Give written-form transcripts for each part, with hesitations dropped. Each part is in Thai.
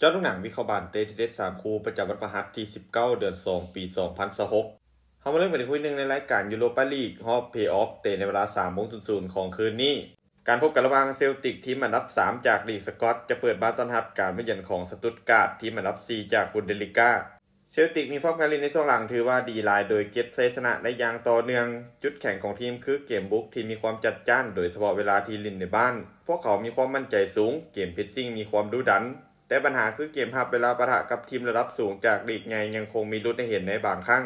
เจ้าลูกหนังวิเคราะห์บานเตทีเด็ด3คู่ประจำวันพฤหัสที่19เดือน2ปี2026เขามาเริ่มกันในคู่หนึ่งในรายการยูโรปาลีกรอบเพลย์ออฟเตะในเวลา3:00ของคืนนี้การพบกันระหว่างเซลติกทีมอันดับ3จากลีกสกอตจะเปิดบ้านต้อนรับการมาเยือนของสตุตการ์ดทีมอันดับ4จากบุนเดสลิก้าเซลติกมีฟอร์มการเล่นในช่วงหลังถือว่าดีหลายโดยเก็บชัยชนะได้อย่างต่อเนื่องจุดแข็งของทีมคือเกมบุกที่มีความจัดจ้านโดยเฉพาะเวลาที่เล่นในบ้านพวกเขามีความมั่นใจสูงเกมเพรสซิ่งมีความดุดันแต่ปัญหาคือเกมรับเวลาปะทะกับทีมระดับสูงจากลีกไงยังคงมีลุ้นให้เห็นในบางครั้ง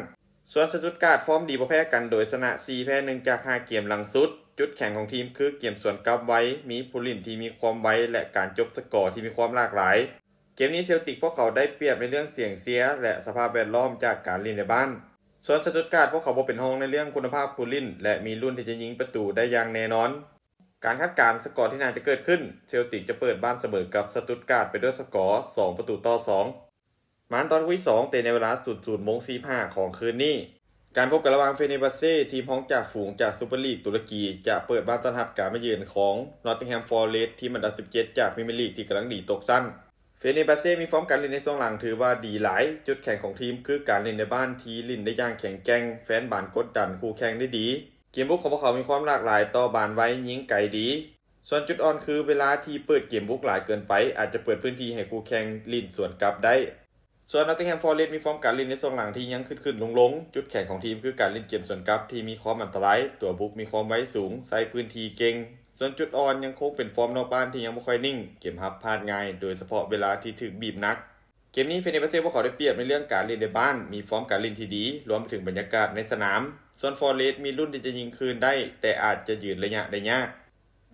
ส่วนสตุตการ์ดฟอร์มดีบ่แพ้กันโดยชนะ4แพ้1จาก5เกมหลังสุดจุดแข็งของทีมคือเกมสวนกลับไว้มีผู้เล่นที่มีความไวและการจบสกอร์ที่มีความหลากหลายเกมนี้เซลติกพวกเขาได้เปรียบในเรื่องเสียงเสียและสภาพแวดล้อมจากการเล่นในบ้านส่วนสตุตการ์ดพวกเขาบ่เป็นรองในเรื่องคุณภาพผู้เล่นและมีรุ่นที่จะยิงประตูได้อย่างแน่นอนการคาดการณ์สกอร์ที่น่าจะเกิดขึ้นเซลติกจะเปิดบ้านเสมอกับสตุตการ์ดไปด้วยสกอร์2-2มานตอนที่2เตะในเวลา 00:45 ของคืนนี้การพบกันระหว่างเฟเนร์บัสเซ่ทีมพ้องจากฝูงจากซูเปอร์ลีกตุรกีจะเปิดบ้านต้อนรับการมาเยือนของนอตติงแฮมฟอร์เรสต์ทีมอันดับ17จากพรีเมียร์ลีกที่กำลังดีตกชั้นเฟเนร์บัสเซ่มีฟอร์มการเล่นในช่วงหลังถือว่าดีหลายจุดแข็งของทีมคือการเล่นในบ้านที่เล่นได้อย่างแข็งแกร่งแฟนบานกดดันคู่แข่งได้ดีเกมบุกของพวกเขามีความหลากหลายต่อบานไว้ยิงไกลดีส่วนจุดอ่อนคือเวลาที่เปิดเกมบุกหลายเกินไปอาจจะเปิดพื้นที่ให้คู่แข่งลิ่นสวนกลับได้ส่วนนอตติงแฮมฟอร์เรสต์มีฟอร์มการเล่นในช่วงหลังที่ยังขึ้นๆลงๆจุดแข็งของทีมคือการเล่นเกมสวนกลับที่มีความอันตรายตัวบุกมีความไวสูงใช้พื้นที่เก่งส่วนจุดอ่อนยังคงเป็นฟอร์มนอกบ้านที่ยังไม่ค่อยนิ่งเกมรับพลาดง่ายโดยเฉพาะเวลาที่ถูกบีบหนักเกมนี้เฟเนร์บัสเซ่พวกเขาได้เปรียบในเรื่องการเล่นในบ้านมีฟอร์มการเล่นที่ดีรวมไปถึงบรรยากาศในสนามส่วนฟอร์เรสต์มีรุ่นที่จะยิงคืนได้แต่อาจจะยืนระยะได้ยาก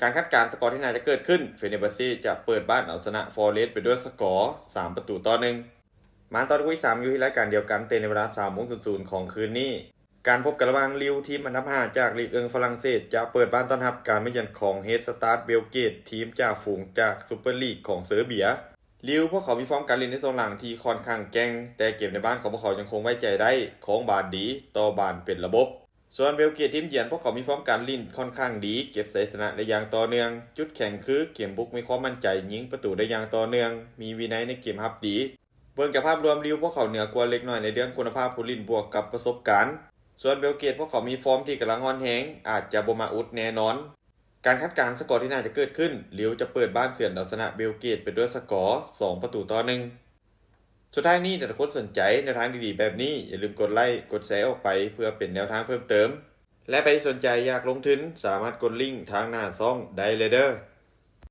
การคาดการณ์สกอร์ที่น่าจะเกิดขึ้นเฟเนร์บัสเซ่จะเปิดบ้านเอาชนะฟอร์เรสต์ไปด้วยสกอร์3-1มาตอนที่3อยู่ที่รายการเดียวกันเตะในเวลา3:00ของคืนนี้การพบกันระหว่างลิวทีมอันดับ5จากลีกฝรั่งเศสจะเปิดบ้านต้อนรับการมาเยือนของเฮดสตาร์ทเบลเกตทีมจากฝูงจากซูเปอร์ลีกของเซอร์เบียลิวพวกเขามีฟอร์มการเล่นในโซนหลังที่ค่อนข้างแกร่งแต่เกมในบ้านของพวกเขายังคงไว้ใจได้ของบานดีต่อบานเป็นระบบส่วนเบลเกตทีมเยือนพวกเขามีฟอร์มการเล่นค่อนข้างดีเก็บชัยชนะได้อย่างต่อเนื่องจุดแข็งคือเกมบุกมีความมั่นใจยิงประตูได้อย่างต่อเนื่องมีวินัยในเกมรับดีเบิ่งจากภาพรวมลิวพวกเขาเหนือกว่าเล็กน้อยในเรื่องคุณภาพผู้เล่นบวกกับประสบการณ์ส่วนเบลเกตพวกเขามีฟอร์มที่กำลังอ่อนแรงอาจจะบ่มาอุดแน่นอนการคาดการณ์สกอร์ที่น่าจะเกิดขึ้นลิวจะเปิดบ้านเฉือนเอาชนะเบลเกตไปด้วยสกอร์2-1สุดท้ายนี้ถ้าทุกคนสนใจแนวทางดีๆแบบนี้อย่าลืมกดไลค์กดแชร์ออกไปเพื่อเป็นแนวทางเพิ่มเติมและใครสนใจอยากลงทุนสามารถกดลิงก์ทางหน้าช่องได้เลยเด้อ